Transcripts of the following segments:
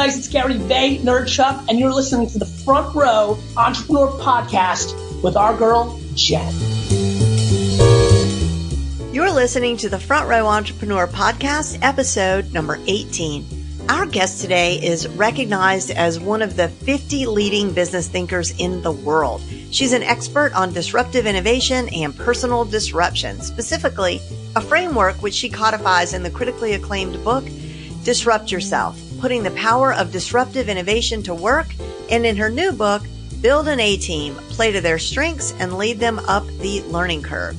guys, it's Gary Vay, Nerdchuck, and you're listening to the Front Row Entrepreneur Podcast with our girl, Jen. You're listening to the Front Row Entrepreneur Podcast, episode number 18. Our guest today is recognized as one of the 50 leading business thinkers in the world. She's an expert on disruptive innovation and personal disruption, specifically a framework which she codifies in the critically acclaimed book, Disrupt Yourself, putting the power of disruptive innovation to work, and in her new book, Build an A-Team, play to their strengths and lead them up the learning curve.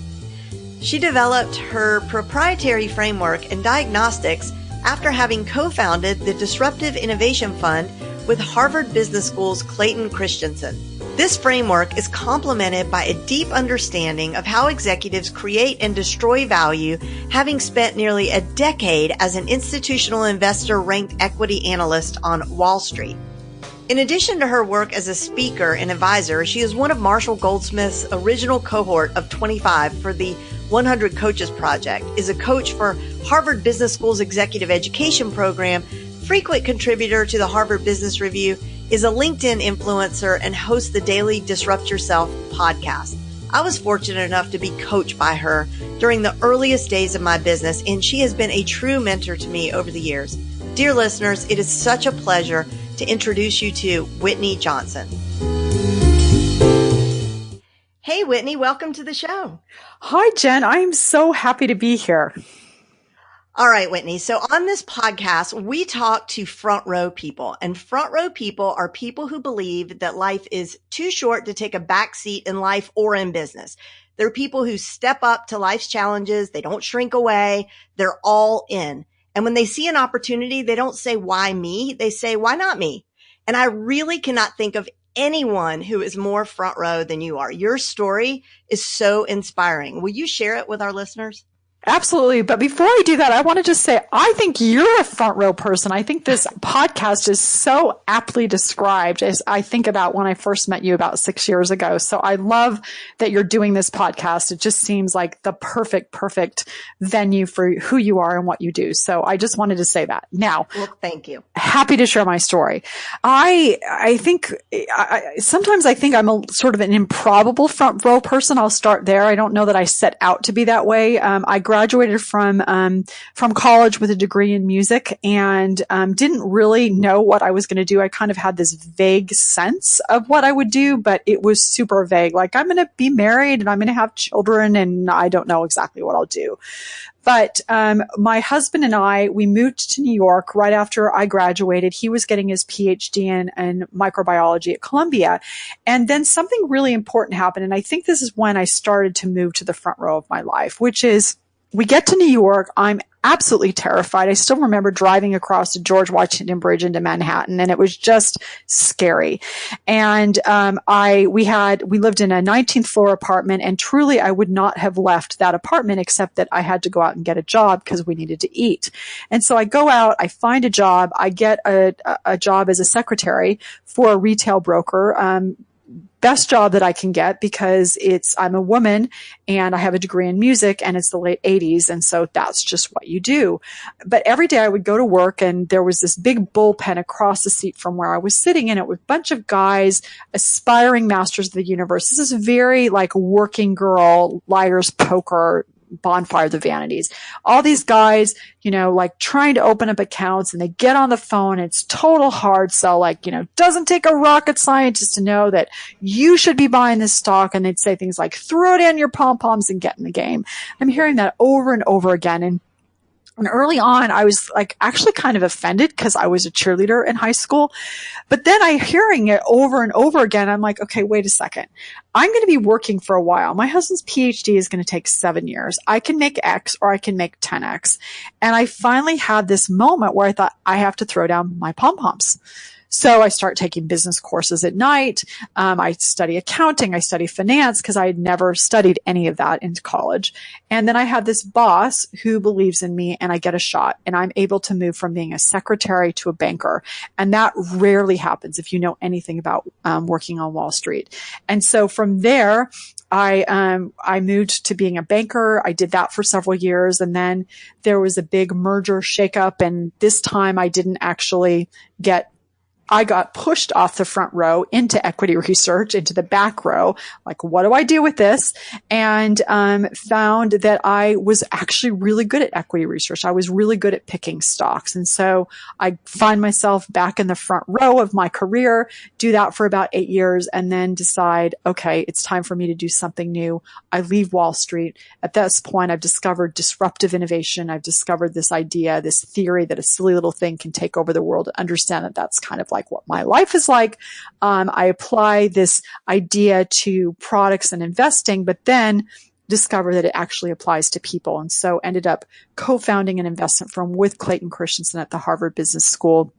She developed her proprietary framework in diagnostics after having co-founded the Disruptive Innovation Fund with Harvard Business School's Clayton Christensen. This framework is complemented by a deep understanding of how executives create and destroy value, having spent nearly a decade as an institutional investor ranked equity analyst on Wall Street. In addition to her work as a speaker and advisor, she is one of Marshall Goldsmith's original cohort of 25 for the 100 Coaches Project, is a coach for Harvard Business School's executive education program, frequent contributor to the Harvard Business Review, is a LinkedIn influencer, and hosts the daily Disrupt Yourself podcast. I was fortunate enough to be coached by her during the earliest days of my business, and she has been a true mentor to me over the years. Dear listeners, it is such a pleasure to introduce you to Whitney Johnson. Hey, Whitney, welcome to the show. Hi, Jen. I am so happy to be here. All right, Whitney. So on this podcast, we talk to front row people, and front row people are people who believe that life is too short to take a back seat in life or in business. They're people who step up to life's challenges. They don't shrink away. They're all in. And when they see an opportunity, they don't say, why me? They say, why not me? And I really cannot think of anyone who is more front row than you are. Your story is so inspiring. Will you share it with our listeners? Absolutely. But before I do that, I want to just say, I think you're a front row person. I think this podcast is so aptly described as I think about when I first met you about 6 years ago. So I love that you're doing this podcast. It just seems like the perfect venue for who you are and what you do. So I just wanted to say that. Now, well, thank you. Happy to share my story. I think sometimes I think I'm a sort of an improbable front row person. I'll start there. I don't know that I set out to be that way. I graduated from college with a degree in music and didn't really know what I was going to do. I kind of had this vague sense of what I would do, but it was super vague. Like, I'm going to be married and I'm going to have children and I don't know exactly what I'll do. But my husband and we moved to New York right after I graduated. He was getting his PhD in microbiology at Columbia. And then something really important happened. And I think this is when I started to move to the front row of my life, which is we get to New York. I'm absolutely terrified. I still remember driving across the George Washington Bridge into Manhattan, and it was just scary. And we lived in a 19th floor apartment, and truly I would not have left that apartment except that I had to go out and get a job because we needed to eat. And so I go out, I find a job, I get a job as a secretary for a retail broker. Best job that I can get because I'm a woman and I have a degree in music and it's the late 80s. And so that's just what you do. But every day I would go to work and there was this big bullpen across the seat from where I was sitting, and it was a bunch of guys, aspiring masters of the universe. This is very like working girl, liar's poker, bonfire of the vanities. All these guys, like trying to open up accounts, and they get on the phone. It's total hard sell. Like, doesn't take a rocket scientist to know that you should be buying this stock. And they'd say things like, throw it in your pom-poms and get in the game. I'm hearing that over and over again. And early on, I was like actually kind of offended because I was a cheerleader in high school. But then hearing it over and over again, I'm like, okay, wait a second. I'm going to be working for a while. My husband's PhD is going to take 7 years. I can make X or I can make 10X. And I finally had this moment where I thought I have to throw down my pom-poms. So I start taking business courses at night. I study accounting. I study finance because I had never studied any of that in college. And then I have this boss who believes in me, and I get a shot, and I'm able to move from being a secretary to a banker. And that rarely happens if you know anything about working on Wall Street. And so from there, I moved to being a banker. I did that for several years. And then there was a big merger shakeup. And this time I didn't actually get I got pushed off the front row into equity research, into the back row. Like, what do I do with this? And found that I was actually really good at equity research. I was really good at picking stocks. And so I find myself back in the front row of my career, do that for about 8 years, and then decide, okay, it's time for me to do something new. I leave Wall Street. At this point, I've discovered disruptive innovation. I've discovered this idea, this theory that a silly little thing can take over the world. Understand that that's kind of like what my life is like. I apply this idea to products and investing, but then discover that it actually applies to people. And so ended up co-founding an investment firm with Clayton Christensen at the Harvard Business School.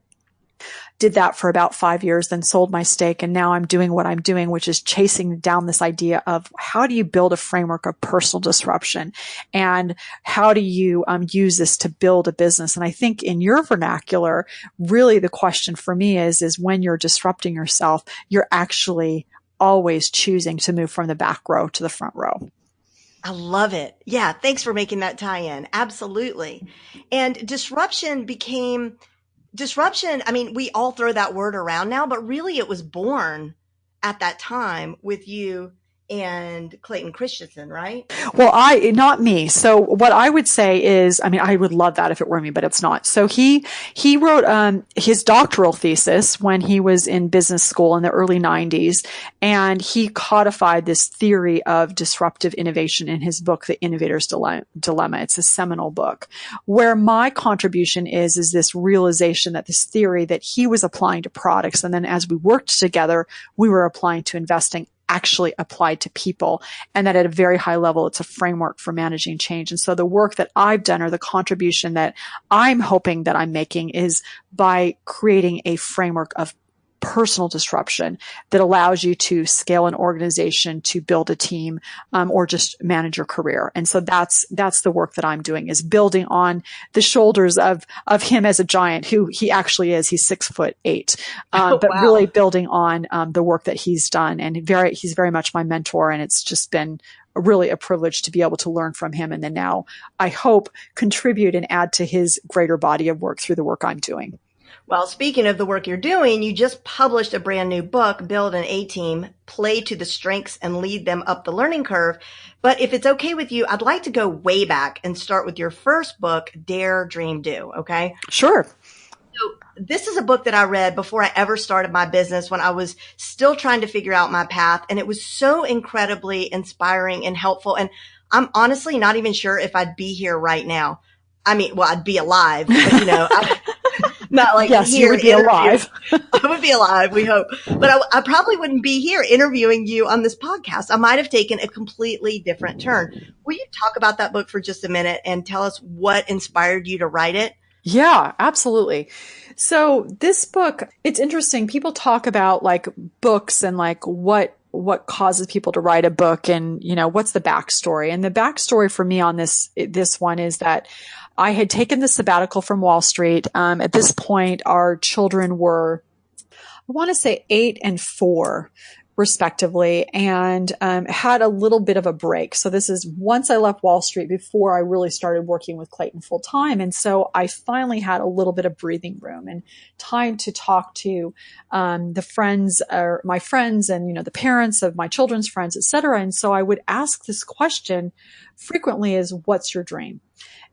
Did that for about 5 years, then sold my stake. And now I'm doing what I'm doing, which is chasing down this idea of how do you build a framework of personal disruption, and how do you use this to build a business? And I think in your vernacular, really the question for me is when you're disrupting yourself, you're actually always choosing to move from the back row to the front row. I love it. Yeah. Thanks for making that tie in. Absolutely. And disruption, I mean, we all throw that word around now, but really it was born at that time with you and Clayton Christensen, right? Well, not me. So what I would say is, I mean, I would love that if it were me, but it's not. So he wrote, his doctoral thesis when he was in business school in the early 90s. And he codified this theory of disruptive innovation in his book, The Innovator's Dilemma. It's a seminal book where my contribution is this realization that this theory that he was applying to products. And then as we worked together, we were applying to investing, actually applied to people, and that at a very high level, it's a framework for managing change. And so the work that I've done, or the contribution that I'm hoping that I'm making, is by creating a framework of personal disruption that allows you to scale an organization, to build a team, or just manage your career. And so that's the work that I'm doing, is building on the shoulders of him as a giant, who he actually is. He's 6'8", but wow. Really building on the work that he's done. And he's very much my mentor. And it's just been really a privilege to be able to learn from him. And then now I hope contribute and add to his greater body of work through the work I'm doing. Well, speaking of the work you're doing, you just published a brand new book, Build an A-Team, Play to the Strengths and Lead Them Up the Learning Curve. But if it's okay with you, I'd like to go way back and start with your first book, Dare, Dream, Do. Okay? Sure. So this is a book that I read before I ever started my business, when I was still trying to figure out my path. And it was so incredibly inspiring and helpful. And I'm honestly not even sure if I'd be here right now. I mean, well, I'd be alive, but not like yes, here. You would be alive. I would be alive, we hope. But I probably wouldn't be here interviewing you on this podcast. I might have taken a completely different turn. Will you talk about that book for just a minute and tell us what inspired you to write it? Yeah, absolutely. So this book, it's interesting. People talk about like books and like what causes people to write a book, and, what's the backstory. And the backstory for me on this one is that I had taken the sabbatical from Wall Street. At this point, our children were, I want to say 8 and 4, respectively, and had a little bit of a break. So this is once I left Wall Street, before I really started working with Clayton full time. And so I finally had a little bit of breathing room and time to talk to my friends, and the parents of my children's friends, et cetera. And so I would ask this question frequently: is what's your dream?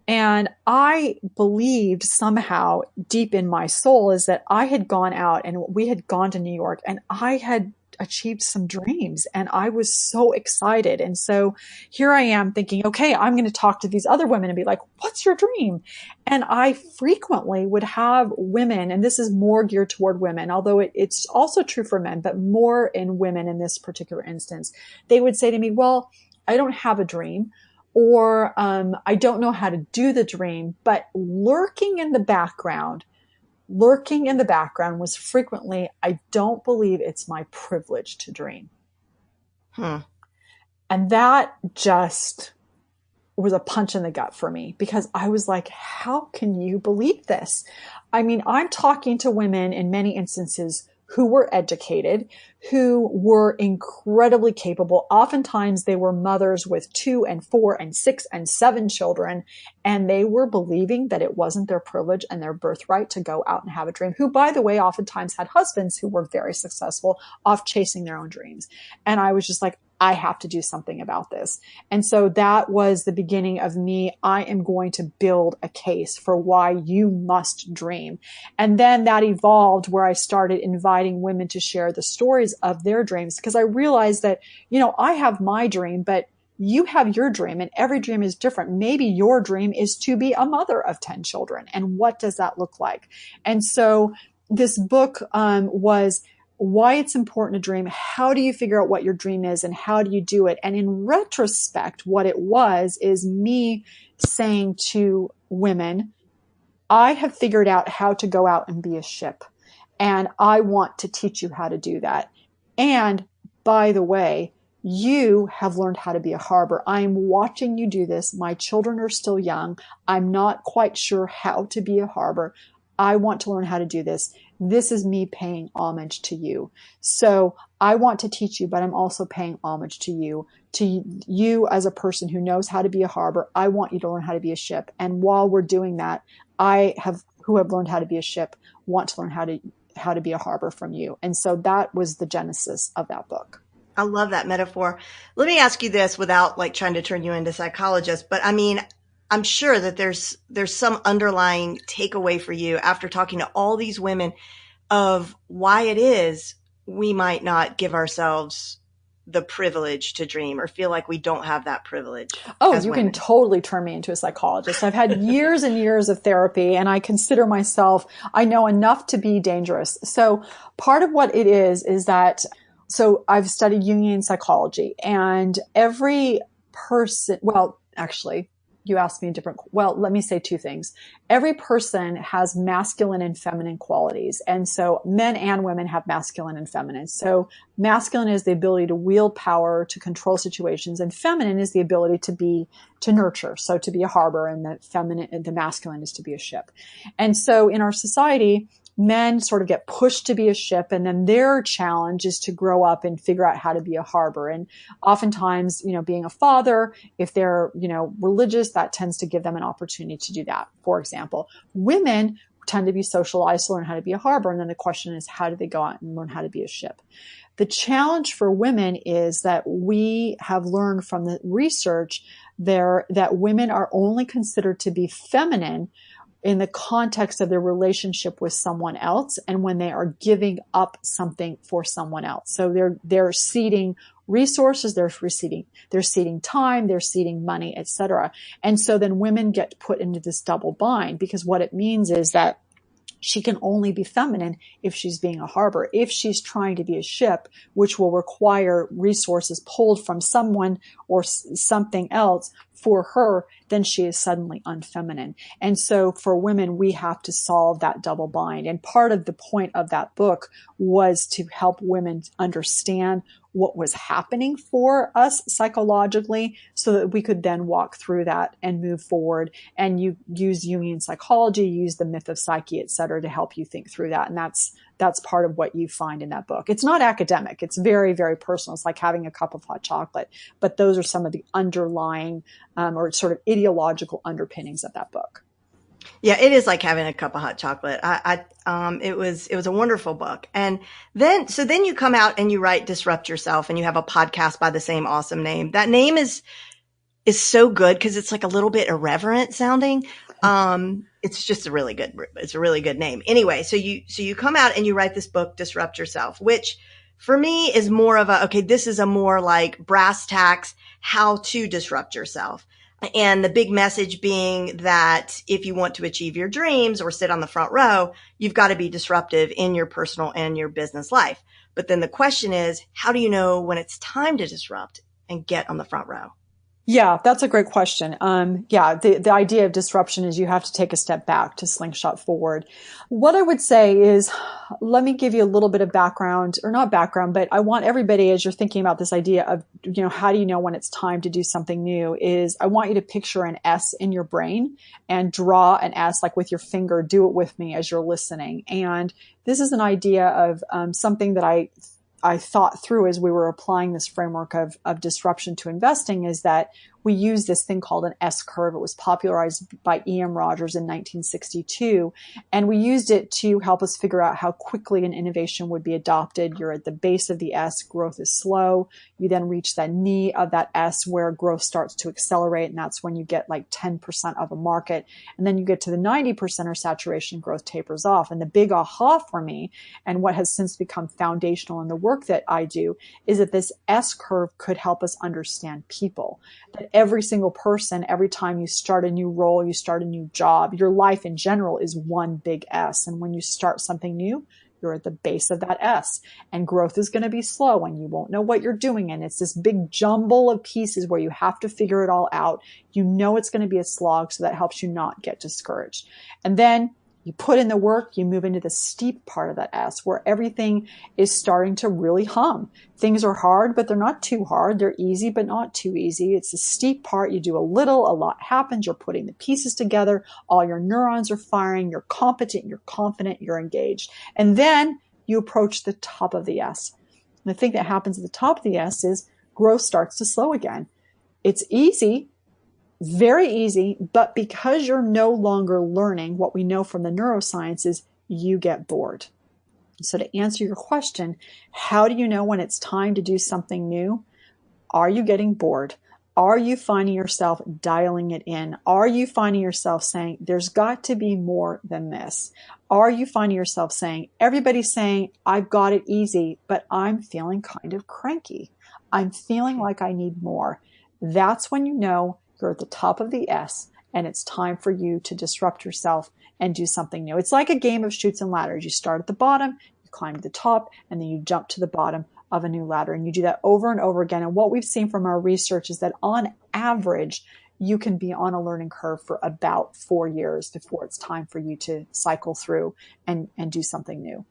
And I believed somehow deep in my soul is that I had gone out and we had gone to New York, and I had achieved some dreams, and I was so excited. And so here I am thinking, okay, I'm going to talk to these other women and be like, what's your dream? And I frequently would have women, and this is more geared toward women, although it's also true for men, but more in women in this particular instance. They would say to me, well, I don't have a dream, or I don't know how to do the dream. But lurking in the background was frequently, I don't believe it's my privilege to dream. And that just was a punch in the gut for me, because I was like, how can you believe this? I mean, I'm talking to women in many instances who were educated, who were incredibly capable. Oftentimes they were mothers with 2 and 4 and 6 and 7 children, and they were believing that it wasn't their privilege and their birthright to go out and have a dream, who, by the way, oftentimes had husbands who were very successful off chasing their own dreams. And I was just like, I have to do something about this. And so that was the beginning of me. I am going to build a case for why you must dream. And then that evolved where I started inviting women to share the stories of their dreams, because I realized that, I have my dream, but you have your dream, and every dream is different. Maybe your dream is to be a mother of 10 children. And what does that look like? And so this book was why it's important to dream. How do you figure out what your dream is and how do you do it? And in retrospect, what it was is me saying to women, I have figured out how to go out and be a ship, and I want to teach you how to do that. And by the way, you have learned how to be a harbor. I'm watching you do this. My children are still young. I'm not quite sure how to be a harbor. I want to learn how to do this. This is me paying homage to you. So I want to teach you, but I'm also paying homage to you as a person who knows how to be a harbor. I want you to learn how to be a ship. And while we're doing that, who have learned how to be a ship, want to learn how to be a harbor from you. And so that was the genesis of that book. I love that metaphor. Let me ask you this without trying to turn you into a psychologist, but I mean, I'm sure that there's some underlying takeaway for you after talking to all these women of why it is we might not give ourselves the privilege to dream or feel like we don't have that privilege. Oh, you can totally turn me into a psychologist. I've had years and years of therapy, and I consider myself, I know enough to be dangerous. So part of what it is that, so I've studied Jungian psychology, and every person, well, actually, you asked me let me say 2 things. Every person has masculine and feminine qualities. And so men and women have masculine and feminine. So masculine is the ability to wield power, to control situations, and feminine is the ability to nurture. So to be a harbor, and the masculine is to be a ship. And so in our society, men sort of get pushed to be a ship, and then their challenge is to grow up and figure out how to be a harbor. And oftentimes, being a father, if they're, religious, that tends to give them an opportunity to do that. For example, women tend to be socialized to learn how to be a harbor. And then the question is, how do they go out and learn how to be a ship? The challenge for women is that we have learned from the research there that women are only considered to be feminine in the context of their relationship with someone else, and when they are giving up something for someone else. So they're ceding resources, they're ceding time, they're ceding money, etc. And so then women get put into this double bind, because what it means is that she can only be feminine if she's being a harbor. If she's trying to be a ship, which will require resources pulled from someone or something else for her, then she is suddenly unfeminine. And so for women, we have to solve that double bind. And part of the point of that book was to help women understand what was happening for us psychologically, so that we could then walk through that and move forward. And you use Jungian psychology, use the myth of psyche, et cetera, to help you think through that. And that's part of what you find in that book. It's not academic. It's very, very personal. It's like having a cup of hot chocolate. But those are some of the underlying or sort of ideological underpinnings of that book. Yeah, it is like having a cup of hot chocolate. It was a wonderful book. And then you come out and you write Disrupt Yourself, and you have a podcast by the same awesome name. That name is so good because it's like a little bit irreverent sounding. It's just a really good name. Anyway, so you come out and you write this book, Disrupt Yourself, which for me is more of this is a more like brass tacks, how to disrupt yourself. And the big message being that if you want to achieve your dreams or sit on the front row, you've got to be disruptive in your personal and your business life. But then the question is, how do you know when it's time to disrupt and get on the front row? Yeah, that's a great question. The idea of disruption is you have to take a step back to slingshot forward. What I would say is, let me give you a little bit of background, or not background, but I want everybody, as you're thinking about this idea of, how do you know when it's time to do something new, is I want you to picture an S in your brain and draw an S, like with your finger. Do it with me as you're listening. And this is an idea of something that I thought through as we were applying this framework of disruption to investing, is that we use this thing called an S curve. It was popularized by E.M. Rogers in 1962. And we used it to help us figure out how quickly an innovation would be adopted. You're at the base of the S, growth is slow. You then reach that knee of that S where growth starts to accelerate. And that's when you get like 10% of a market. And then you get to the 90% or saturation, growth tapers off. And the big aha for me, and what has since become foundational in the work that I do, is that this S curve could help us understand people. That every single person, every time you start a new role, you start a new job, your life in general is one big S. And when you start something new, you're at the base of that S, and growth is going to be slow and you won't know what you're doing. And it's this big jumble of pieces where you have to figure it all out. You know it's going to be a slog, so that helps you not get discouraged. And then you put in the work, you move into the steep part of that S where everything is starting to really hum. Things are hard, but they're not too hard. They're easy, but not too easy. It's the steep part. You do a little, a lot happens. You're putting the pieces together. All your neurons are firing. You're competent. You're confident. You're engaged. And then you approach the top of the S. And the thing that happens at the top of the S is growth starts to slow again. It's easy. Very easy, but because you're no longer learning, what we know from the neuroscience is you get bored. So to answer your question, how do you know when it's time to do something new? Are you getting bored? Are you finding yourself dialing it in? Are you finding yourself saying, there's got to be more than this? Are you finding yourself saying, everybody's saying, I've got it easy, but I'm feeling kind of cranky. I'm feeling like I need more. That's when you know you're at the top of the S, and it's time for you to disrupt yourself and do something new. It's like a game of chutes and ladders. You start at the bottom, you climb to the top, and then you jump to the bottom of a new ladder. And you do that over and over again. And what we've seen from our research is that on average, you can be on a learning curve for about 4 years before it's time for you to cycle through and do something new.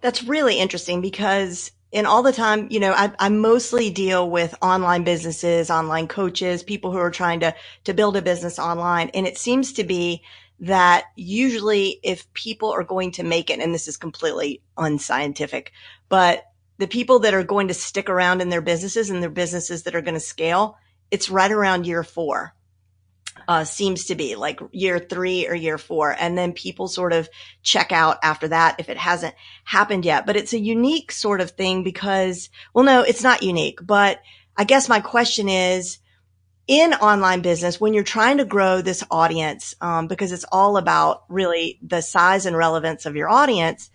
That's really interesting because in all the time, I mostly deal with online businesses, online coaches, people who are trying to build a business online. And it seems to be that usually if people are going to make it, and this is completely unscientific, but the people that are going to stick around in their businesses and their businesses that are going to scale, it's right around year 4. Seems to be like year 3 or year 4. And then people sort of check out after that if it hasn't happened yet. But it's a unique sort of thing because, well, no, it's not unique. But I guess my question is, in online business, when you're trying to grow this audience, because it's all about really the size and relevance of your audience,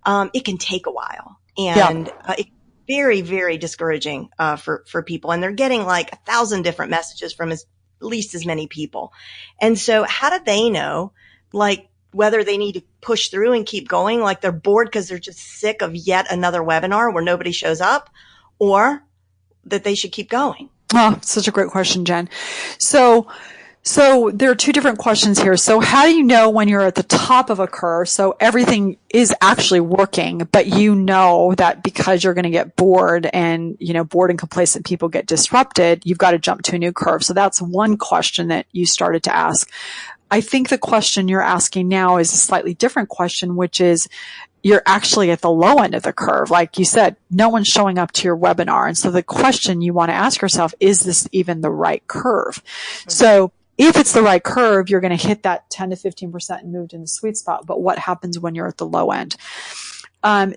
it can take a while. And it's very, very discouraging for people. And they're getting like 1,000 different messages from at least as many people. And so how do they know, like, whether they need to push through and keep going, like they're bored because they're just sick of yet another webinar where nobody shows up, or that they should keep going? Oh, such a great question, Jen. So there are 2 different questions here. So how do you know when you're at the top of a curve? So everything is actually working, but you know that because you're going to get bored and, bored and complacent people get disrupted, you've got to jump to a new curve. So that's one question that you started to ask. I think the question you're asking now is a slightly different question, which is, you're actually at the low end of the curve. Like you said, no one's showing up to your webinar. And so the question you want to ask yourself, is this even the right curve? Mm-hmm. So if it's the right curve, you're going to hit that 10 to 15% and move in the sweet spot. But what happens when you're at the low end? There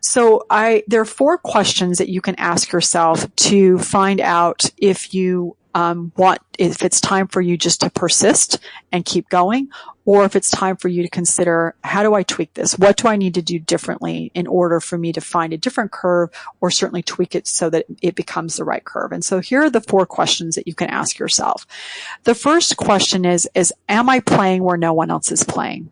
are 4 questions that you can ask yourself to find out if you if it's time for you just to persist and keep going, or if it's time for you to consider, how do I tweak this? What do I need to do differently in order for me to find a different curve, or certainly tweak it so that it becomes the right curve? And so here are the 4 questions that you can ask yourself. The first question is, am I playing where no one else is playing?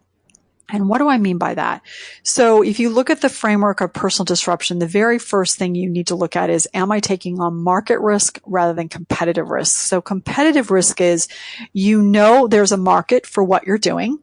And what do I mean by that? So if you look at the framework of personal disruption, the very first thing you need to look at is, am I taking on market risk rather than competitive risk? So competitive risk is, there's a market for what you're doing,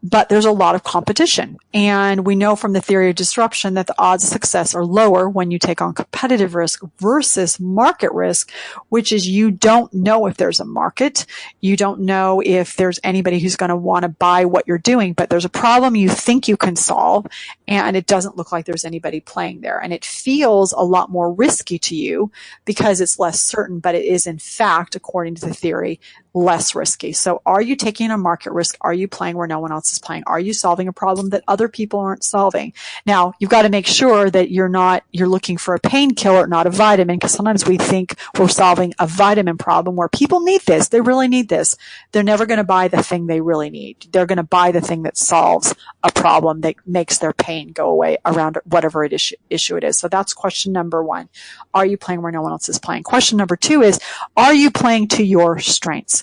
but there's a lot of competition. And we know from the theory of disruption that the odds of success are lower when you take on competitive risk versus market risk, which is you don't know if there's a market. You don't know if there's anybody who's going to want to buy what you're doing, but there's a problem you think you can solve, and it doesn't look like there's anybody playing there. And it feels a lot more risky to you because it's less certain, but it is in fact, according to the theory, less risky. So are you taking a market risk? Are you playing where no one else is playing? Are you solving a problem that other people aren't solving? Now, you've got to make sure that you're looking for a painkiller, not a vitamin, because sometimes we think we're solving a vitamin problem where people need this. They really need this. They're never going to buy the thing they really need. They're going to buy the thing that solves a problem that makes their pain go away around whatever issue it is. So that's question number one. Are you playing where no one else is playing? Question number two is, are you playing to your strengths?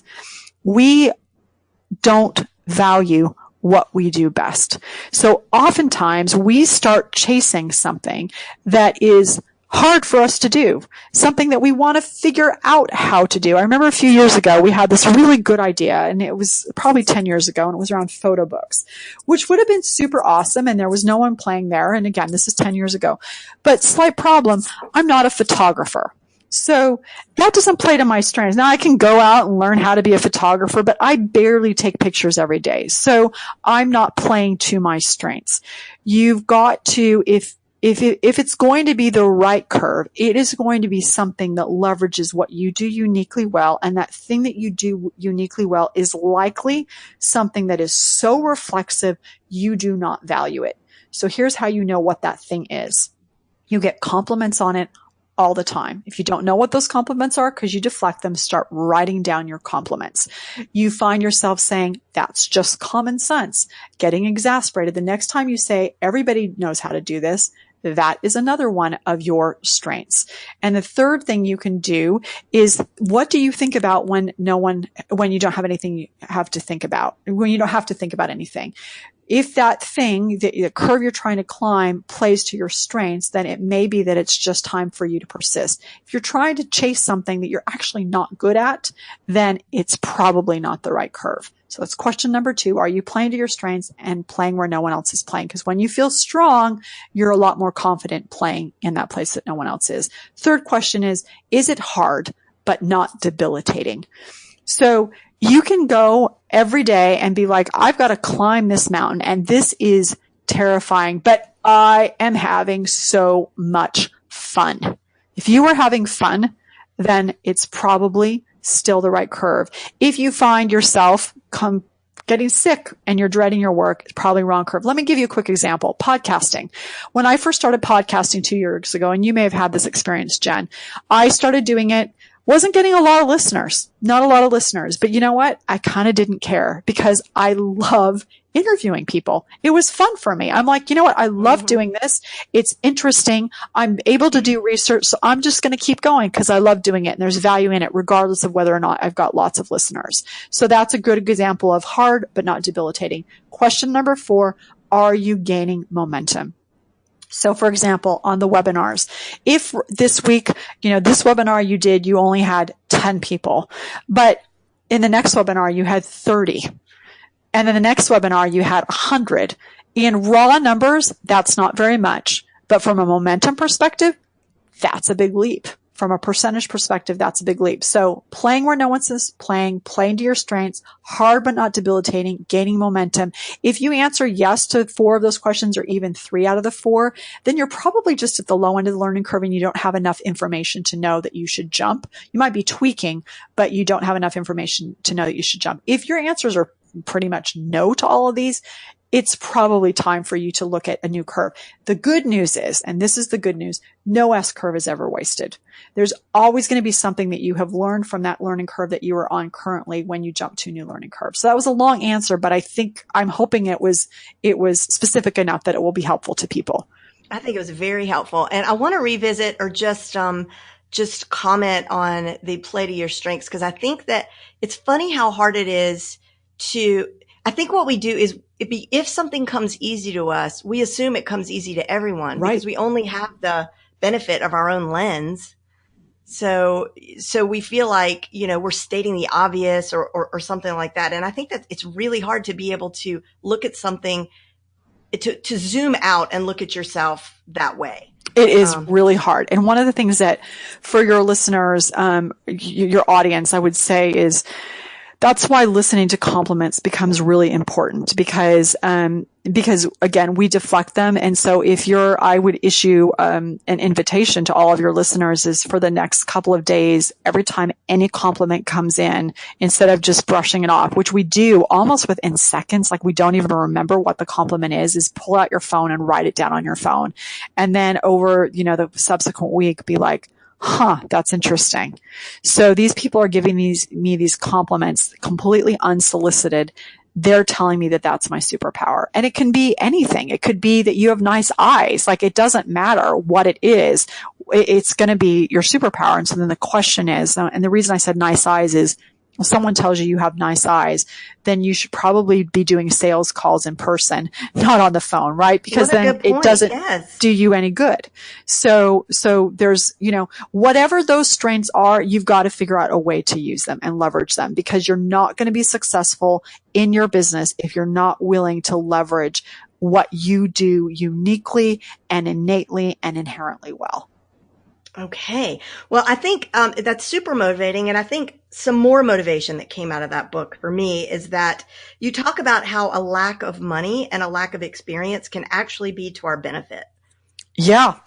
We don't value what we do best. So oftentimes we start chasing something that is hard for us to do, something that we want to figure out how to do. I remember a few years ago, we had this really good idea, and it was probably 10 years ago, and it was around photo books, which would have been super awesome, and there was no one playing there. And again, this is 10 years ago. But slight problem, I'm not a photographer. So that doesn't play to my strengths. Now I can go out and learn how to be a photographer, but I barely take pictures every day. So I'm not playing to my strengths. You've got to, if it's going to be the right curve, it is going to be something that leverages what you do uniquely well. And that thing that you do uniquely well is likely something that is so reflexive, you do not value it. So here's how you know what that thing is. You get compliments on it all the time. If you don't know what those compliments are, because you deflect them, start writing down your compliments. You find yourself saying, that's just common sense, getting exasperated. The next time you say, everybody knows how to do this, that is another one of your strengths. And the third thing you can do is, what do you think about when you don't have anything you have to think about, when you don't have to think about anything? If that thing, the curve you're trying to climb, plays to your strengths, then it may be that it's just time for you to persist. If you're trying to chase something that you're actually not good at, then it's probably not the right curve. So that's question number two. Are you playing to your strengths and playing where no one else is playing? Because when you feel strong, you're a lot more confident playing in that place that no one else is. Third question is it hard but not debilitating? So you can go every day and be like, I've got to climb this mountain and this is terrifying, but I am having so much fun. If you are having fun, then it's probably still the right curve. If you find yourself getting sick and you're dreading your work, it's probably wrong curve. Let me give you a quick example. Podcasting. When I first started podcasting 2 years ago, and you may have had this experience, Jen, I started doing it. Wasn't getting a lot of listeners, not a lot of listeners, but you know what? I kind of didn't care because I love interviewing people. It was fun for me. I'm like, you know what? I love doing this. It's interesting. I'm able to do research. So I'm just going to keep going because I love doing it. And there's value in it, regardless of whether or not I've got lots of listeners. So that's a good example of hard, but not debilitating. Question number 4, are you gaining momentum? So for example, on the webinars, if this week, this webinar you did, you only had 10 people, but in the next webinar you had 30. And in the next webinar you had 100. In raw numbers, that's not very much, but from a momentum perspective, that's a big leap. From a percentage perspective, that's a big leap. So playing where no one is playing to your strengths, hard but not debilitating, gaining momentum. If you answer yes to 4 of those questions, or even 3 out of the 4, then you're probably just at the low end of the learning curve and you don't have enough information to know that you should jump. You might be tweaking, but you don't have enough information to know that you should jump. If your answers are pretty much no to all of these, it's probably time for you to look at a new curve. The good news is, and this is the good news, no S curve is ever wasted. There's always going to be something that you have learned from that learning curve that you are on currently when you jump to a new learning curve. So that was a long answer, but I'm hoping it was specific enough that it will be helpful to people. I think it was very helpful. And I want to revisit or just comment on the play to your strengths, because I think that it's funny how hard it is I think what we do is if something comes easy to us, we assume it comes easy to everyone, Right. because we only have the benefit of our own lens. So we feel like, we're stating the obvious or something like that. And I think that it's really hard to be able to look at something, to zoom out and look at yourself that way. It is really hard. And one of the things that for your listeners, your audience, I would say is that's why listening to compliments becomes really important because again, we deflect them. And so I would issue, an invitation to all of your listeners is for the next couple of days, every time any compliment comes in, instead of just brushing it off, which we do almost within seconds, like we don't even remember what the compliment is pull out your phone and write it down on your phone. And then over, the subsequent week, be like, that's interesting. So these people are giving me these compliments completely unsolicited. They're telling me that that's my superpower. And it can be anything. It could be that you have nice eyes. Like, it doesn't matter what it is. It's going to be your superpower. And so then the question is, and the reason I said nice eyes is, if someone tells you have nice eyes, then you should probably be doing sales calls in person, not on the phone, right? Because then it doesn't do you any good. So there's, whatever those strengths are, you've got to figure out a way to use them and leverage them, because you're not going to be successful in your business if you're not willing to leverage what you do uniquely and innately and inherently well. Okay. Well, I think that's super motivating. And I think some more motivation that came out of that book for me is that you talk about how a lack of money and a lack of experience can actually be to our benefit. Yeah,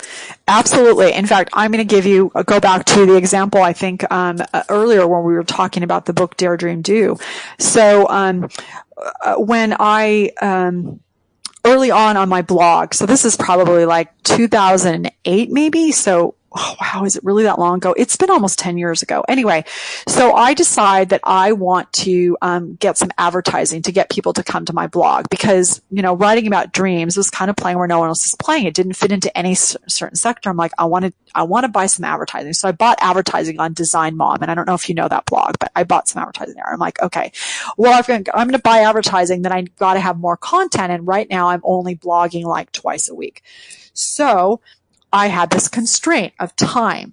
absolutely. In fact, I'm going to go back to the example, I think, earlier when we were talking about the book Dare, Dream, Do. So, when early on my blog, so this is probably like 2008 maybe. So, oh, wow, is it really that long ago? It's been almost 10 years ago. Anyway, so I decide that I want to get some advertising to get people to come to my blog because, writing about dreams was kind of playing where no one else is playing. It didn't fit into any certain sector. I'm like, I want to buy some advertising. So I bought advertising on Design Mom. And I don't know if you know that blog, but I bought some advertising there. I'm like, okay, well, I'm going to buy advertising, then I got to have more content. And right now I'm only blogging like twice a week. So I had this constraint of time,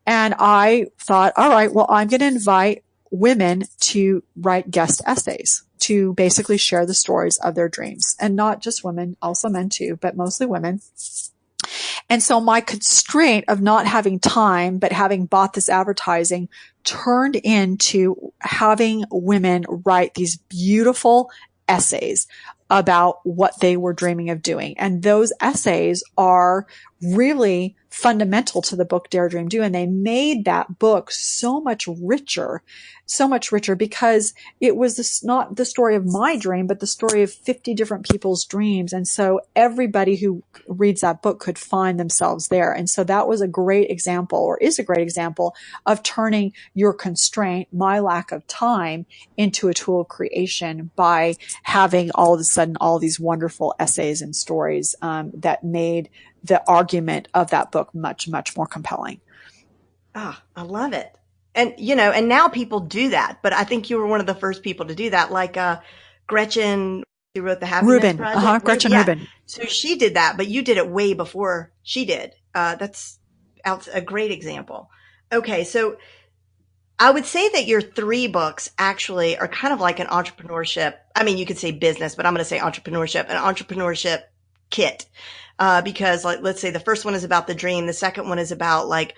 and I thought, all right, well, I'm going to invite women to write guest essays to basically share the stories of their dreams, and not just women, also men too, but mostly women. And so my constraint of not having time, but having bought this advertising turned into having women write these beautiful essays about what they were dreaming of doing. And those essays are really fundamental to the book Dare, Dream, Do. And they made that book so much richer because it was not the story of my dream, but the story of 50 different people's dreams. And so everybody who reads that book could find themselves there. And so that was a great example, or is a great example, of turning your constraint, my lack of time, into a tool of creation by having all of a sudden all these wonderful essays and stories that made the argument of that book much, much more compelling. Ah, I love it. And, and now people do that, but I think you were one of the first people to do that, like Gretchen, who wrote the Happiness Rubin. Project. Gretchen Rubin. So she did that, but you did it way before she did. That's a great example. Okay, so I would say that your 3 books actually are kind of like an entrepreneurship. I mean, you could say business, but I'm going to say an entrepreneurship kit. Because let's say the first one is about the dream. The second one is about like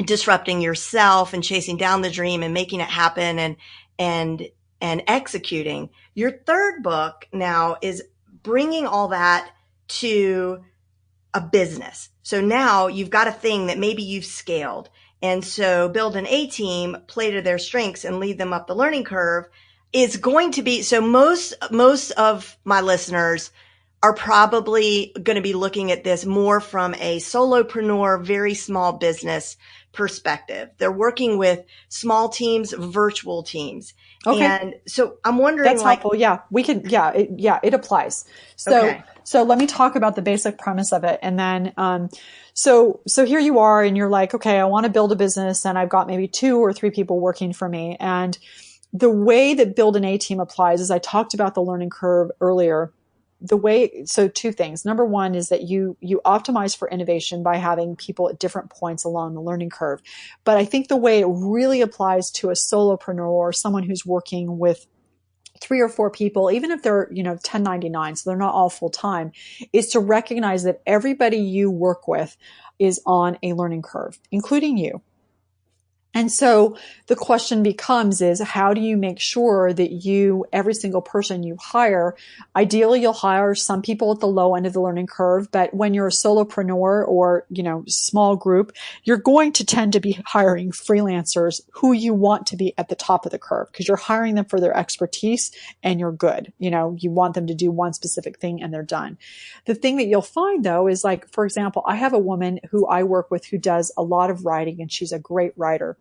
disrupting yourself and chasing down the dream and making it happen and executing. Your third book now is bringing all that to a business. So now you've got a thing that maybe you've scaled. And so build an A team, play to their strengths and lead them up the learning curve is going to be, so most of my listeners are probably going to be looking at this more from a solopreneur, very small business perspective. They're working with small teams, virtual teams. Okay. And so I'm wondering, that's helpful. Yeah, we can. Yeah, it applies. So let me talk about the basic premise of it. And then, so here you are and you're like, okay, I want to build a business and I've got maybe 2 or 3 people working for me. And the way that build an A team applies is I talked about the learning curve earlier. So two things. Number one is that you optimize for innovation by having people at different points along the learning curve. But I think the way it really applies to a solopreneur or someone who's working with 3 or 4 people, even if they're, 1099, so they're not all full time, is to recognize that everybody you work with is on a learning curve, including you. And so the question becomes is how do you make sure that every single person you hire, ideally you'll hire some people at the low end of the learning curve, but when you're a solopreneur or, small group, you're going to tend to be hiring freelancers who you want to be at the top of the curve because you're hiring them for their expertise and you're good. You want them to do one specific thing and they're done. The thing that you'll find though is like, for example, I have a woman who I work with who does a lot of writing and she's a great writer.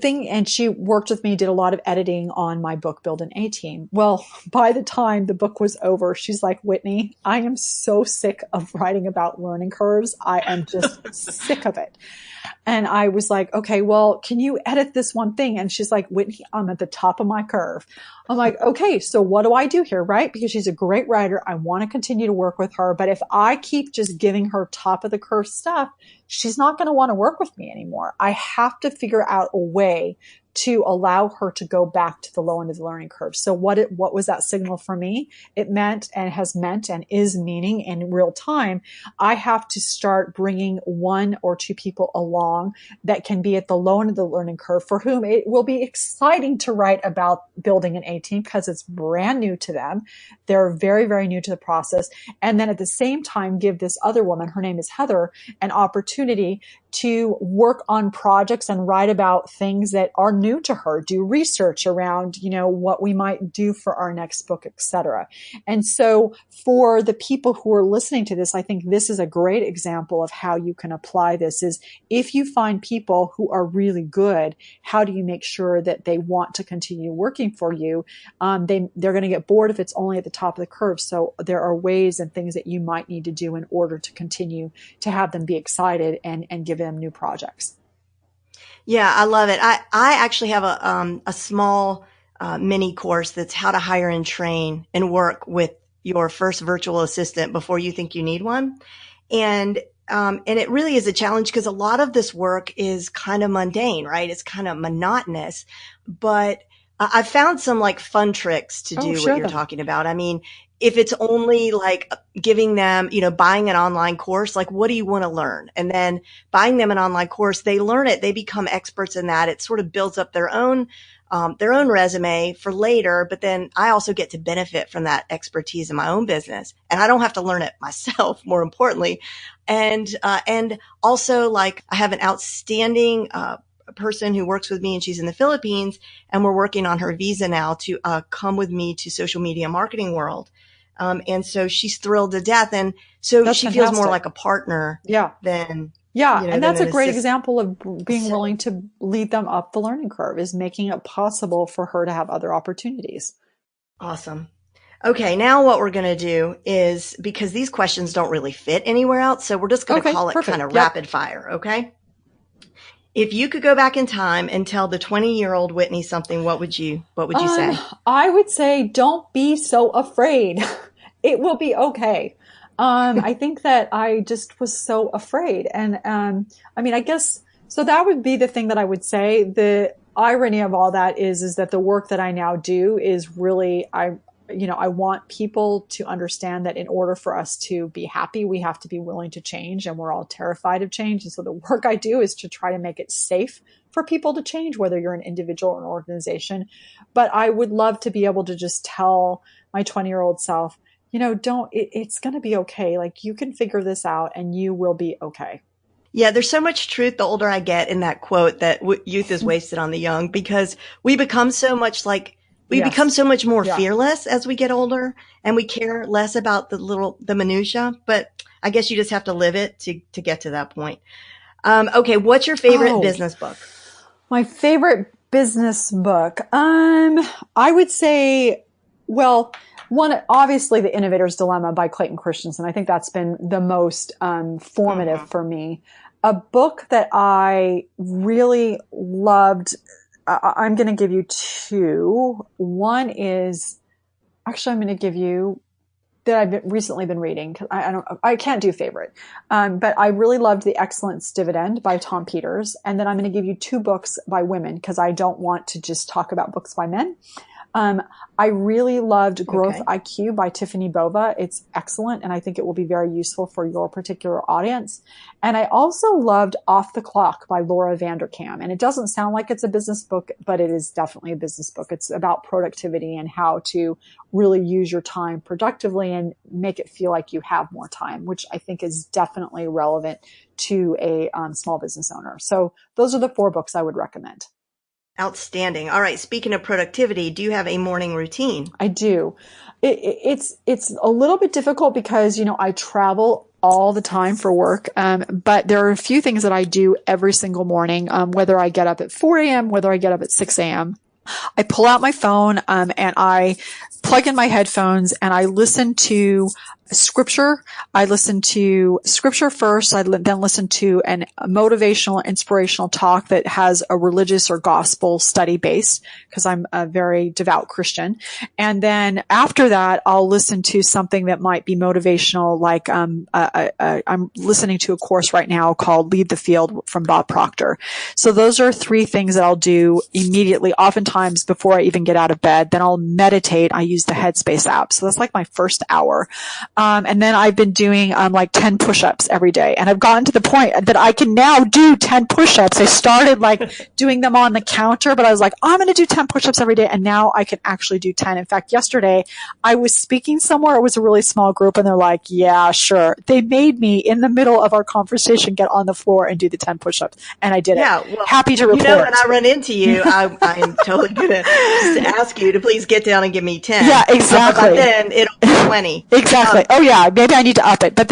And she worked with me, did a lot of editing on my book, Build an A-Team. Well, by the time the book was over, she's like, Whitney, I am so sick of writing about learning curves. I am just sick of it. And I was like, okay, well, can you edit this one thing? And she's like, Whitney, I'm at the top of my curve. I'm like, okay, so what do I do here, right? Because she's a great writer. I want to continue to work with her. But if I keep just giving her top of the curve stuff, she's not going to want to work with me anymore. I have to figure out a way to allow her to go back to the low end of the learning curve. So what was that signal for me? It meant and has meant and is meaning in real time. I have to start bringing 1 or 2 people along that can be at the low end of the learning curve for whom it will be exciting to write about building an A-team because it's brand new to them. They're very, very new to the process. And then at the same time, give this other woman, her name is Heather, an opportunity to work on projects and write about things that are new to her, do research around, what we might do for our next book, etc. And so for the people who are listening to this, I think this is a great example of how you can apply this is if you find people who are really good, how do you make sure that they want to continue working for you? They're going to get bored if it's only at the top of the curve. So there are ways and things that you might need to do in order to continue to have them be excited and give them new projects. Yeah, I love it. I actually have a small mini course that's how to hire and train and work with your first virtual assistant before you think you need one. And it really is a challenge because a lot of this work is kind of mundane, right? It's kind of monotonous, but I found some like fun tricks to do what you're talking about. I mean, if it's only like giving them, buying an online course, like what do you want to learn? And then buying them an online course, they learn it, they become experts in that. It sort of builds up their own resume for later. But then I also get to benefit from that expertise in my own business, and I don't have to learn it myself, more importantly. And also like I have an outstanding, person who works with me and she's in the Philippines and we're working on her visa now to come with me to social media marketing world. And so she's thrilled to death. And so that's she fantastic. Feels more like a partner than, and that's a great example of being willing to lead them up the learning curve is making it possible for her to have other opportunities. Awesome. Okay. Now what we're going to do is because these questions don't really fit anywhere else. So we're just going to call it kind of rapid fire. Okay. If you could go back in time and tell the 20-year-old Whitney something, what would you say? I would say, don't be so afraid. It will be okay. I think that I just was so afraid. And, I guess, so that would be the thing that I would say. The irony of all that is that the work that I now do is really, I want people to understand that in order for us to be happy, we have to be willing to change, and we're all terrified of change. And so the work I do is to try to make it safe for people to change, whether you're an individual or an organization. But I would love to be able to just tell my 20-year-old self, it's going to be okay. Like you can figure this out and you will be okay. Yeah, there's so much truth the older I get in that quote that youth is wasted on the young, because we become so much become so much more fearless as we get older, and we care less about the minutia, but I guess you just have to live it to get to that point. Okay. What's your favorite business book? My favorite business book. I would say, one, obviously The Innovator's Dilemma by Clayton Christensen. I think that's been the most, formative for me. A book that I really loved, I'm going to give you two. One is, actually, I'm going to give you that I've recently been reading. I can't do favorite. But I really loved The Excellence Dividend by Tom Peters. And then I'm going to give you two books by women because I don't want to just talk about books by men. I really loved Growth IQ by Tiffany Bova. It's excellent, and I think it will be very useful for your particular audience. And I also loved Off the Clock by Laura Vanderkam. And it doesn't sound like it's a business book, but it is definitely a business book. It's about productivity and how to really use your time productively and make it feel like you have more time, which I think is definitely relevant to a small business owner. So those are the four books I would recommend. Outstanding. All right. Speaking of productivity, do you have a morning routine? I do. It's a little bit difficult because, I travel all the time for work. But there are a few things that I do every single morning, whether I get up at 4 a.m., whether I get up at 6 a.m. I pull out my phone, and I plug in my headphones and I listen to scripture. I listen to scripture first. I then listen to a motivational, inspirational talk that has a religious or gospel study base because I'm a very devout Christian. And then after that, I'll listen to something that might be motivational. Like, I'm listening to a course right now called Lead the Field from Bob Proctor. So those are three things that I'll do immediately, oftentimes before I even get out of bed. Then I'll meditate. I use the Headspace app. So that's like my first hour. And then I've been doing, like 10 push-ups every day. And I've gotten to the point that I can now do 10 push-ups. I started like doing them on the counter, but I was like, I'm going to do 10 push-ups every day. And now I can actually do 10. In fact, yesterday I was speaking somewhere. It was a really small group and they're like, yeah, sure. They made me in the middle of our conversation get on the floor and do the 10 push-ups. And I did it. Well, happy to report. When I run into you, I'm totally going to ask you to please get down and give me 10. Yeah, exactly. But then it'll be 20. Exactly. Oh yeah, maybe I need to up it. But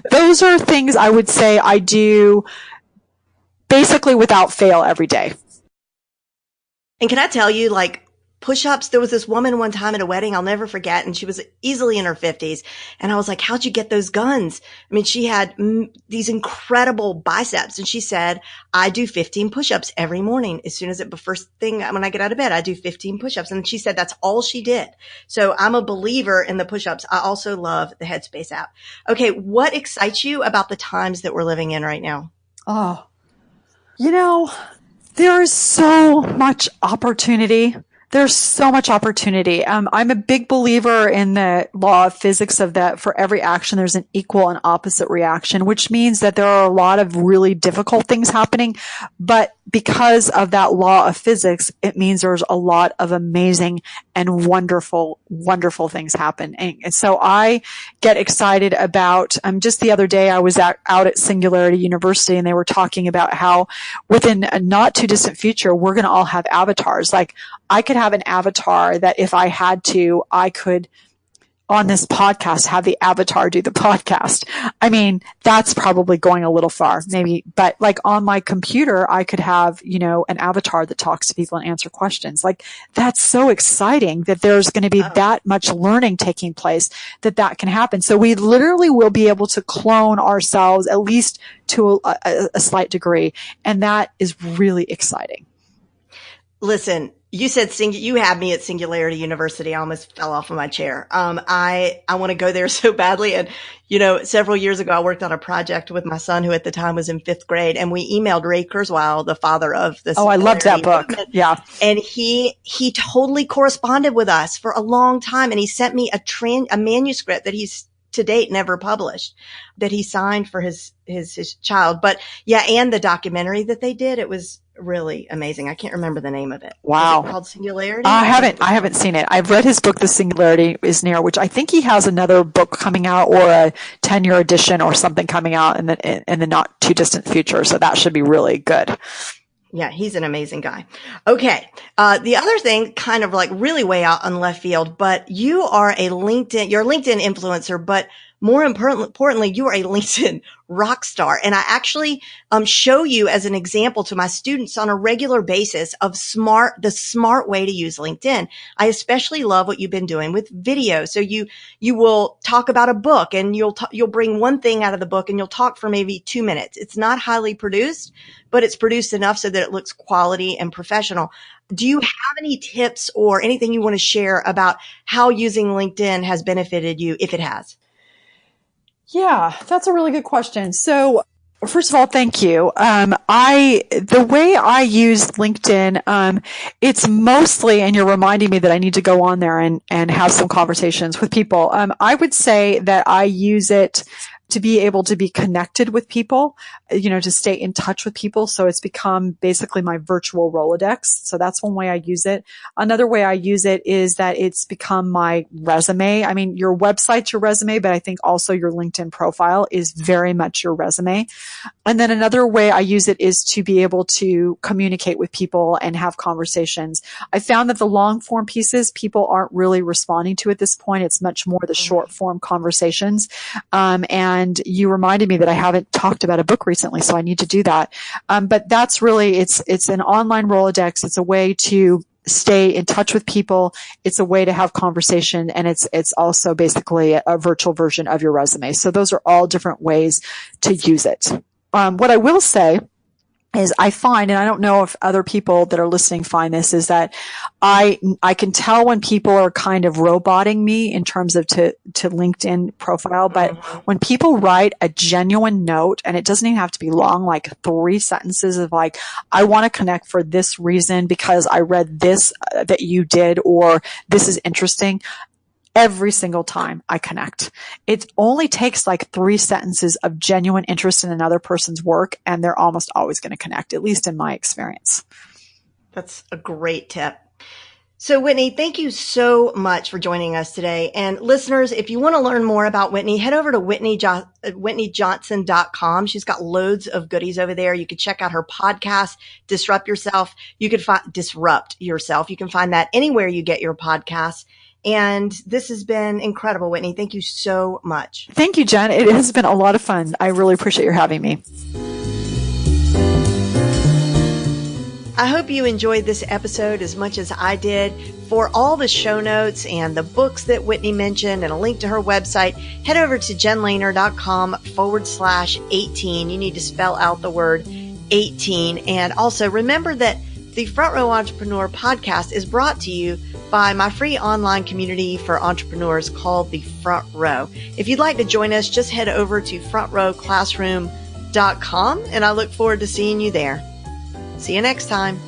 those are things I would say I do basically without fail every day. And can I tell you, like, push-ups, there was this woman one time at a wedding I'll never forget, and she was easily in her 50s. And I was like, how'd you get those guns? I mean, she had these incredible biceps. And she said, I do 15 push-ups every morning. As soon as first thing when I get out of bed, I do 15 push-ups. And she said that's all she did. So I'm a believer in the push-ups. I also love the Headspace app. Okay. What excites you about the times that we're living in right now? Oh, there is so much opportunity. There's so much opportunity. I'm a big believer in the law of physics of that for every action, there's an equal and opposite reaction, which means that there are a lot of really difficult things happening. But because of that law of physics, it means there's a lot of amazing and wonderful, wonderful things happen. And so I get excited about, just the other day I was out at Singularity University and they were talking about how within a not too distant future, we're going to all have avatars. Like I could have an avatar that if I had to, I could on this podcast have the avatar do the podcast. I mean, that's probably going a little far, maybe, but like on my computer, I could have, an avatar that talks to people and answer questions. Like that's so exciting that there's going to be that much learning taking place that can happen. So we literally will be able to clone ourselves at least to a slight degree. And that is really exciting. Listen, you said you had me at Singularity University. I almost fell off of my chair. I want to go there so badly. And, several years ago, I worked on a project with my son who at the time was in 5th grade, and we emailed Ray Kurzweil, the father of this. Oh, I loved that book. Movement. Yeah. And he totally corresponded with us for a long time. And he sent me a manuscript that he's to date never published that he signed for his child. But yeah, and the documentary that they did, it was really amazing. I can't remember the name of it. Wow. Is it called Singularity? I haven't seen it. I've read his book, The Singularity is Near, which I think he has another book coming out or a 10-year edition or something coming out in the not too distant future. So that should be really good. Yeah, he's an amazing guy. Okay. The other thing, kind of like really way out on left field, but you're a LinkedIn influencer, but more importantly, you are a LinkedIn rock star. And I actually show you as an example to my students on a regular basis of the smart way to use LinkedIn. I especially love what you've been doing with video. So you will talk about a book and you'll bring one thing out of the book and you'll talk for maybe 2 minutes. It's not highly produced, but it's produced enough so that it looks quality and professional. Do you have any tips or anything you want to share about how using LinkedIn has benefited you, if it has? Yeah, that's a really good question. So first of all, thank you. The way I use LinkedIn, it's mostly, and you're reminding me that I need to go on there and have some conversations with people. I would say that I use it to be able to be connected with people, to stay in touch with people. So it's become basically my virtual Rolodex. So that's one way I use it. Another way I use it is that it's become my resume. I mean, your website's your resume, but I think also your LinkedIn profile is very much your resume. And then another way I use it is to be able to communicate with people and have conversations. I found that the long form pieces, people aren't really responding to at this point. It's much more the short form conversations. And you reminded me that I haven't talked about a book recently, so I need to do that. But that's really, it's an online Rolodex. It's a way to stay in touch with people. It's a way to have conversation, and it's also basically a virtual version of your resume. So those are all different ways to use it. What I will say is I find, and I don't know if other people that are listening find this, is that I can tell when people are kind of roboting me in terms of to LinkedIn profile, but when people write a genuine note, and it doesn't even have to be long, like 3 sentences of like, I want to connect for this reason because I read this that you did, or this is interesting. Every single time I connect. It only takes like 3 sentences of genuine interest in another person's work, and they're almost always going to connect, at least in my experience. That's a great tip. So Whitney, thank you so much for joining us today. And listeners, if you want to learn more about Whitney, head over to whitneyjohnson.com. She's got loads of goodies over there. You can check out her podcast, Disrupt Yourself. You can Disrupt Yourself. You can find that anywhere you get your podcasts. And this has been incredible, Whitney. Thank you so much. Thank you, Jen. It has been a lot of fun. I really appreciate your having me. I hope you enjoyed this episode as much as I did. For all the show notes and the books that Whitney mentioned and a link to her website, head over to jenlehner.com/18. You need to spell out the word 18. And also remember that the Front Row Entrepreneur podcast is brought to you by my free online community for entrepreneurs called the Front Row. If you'd like to join us, just head over to frontrowclassroom.com, and I look forward to seeing you there. See you next time.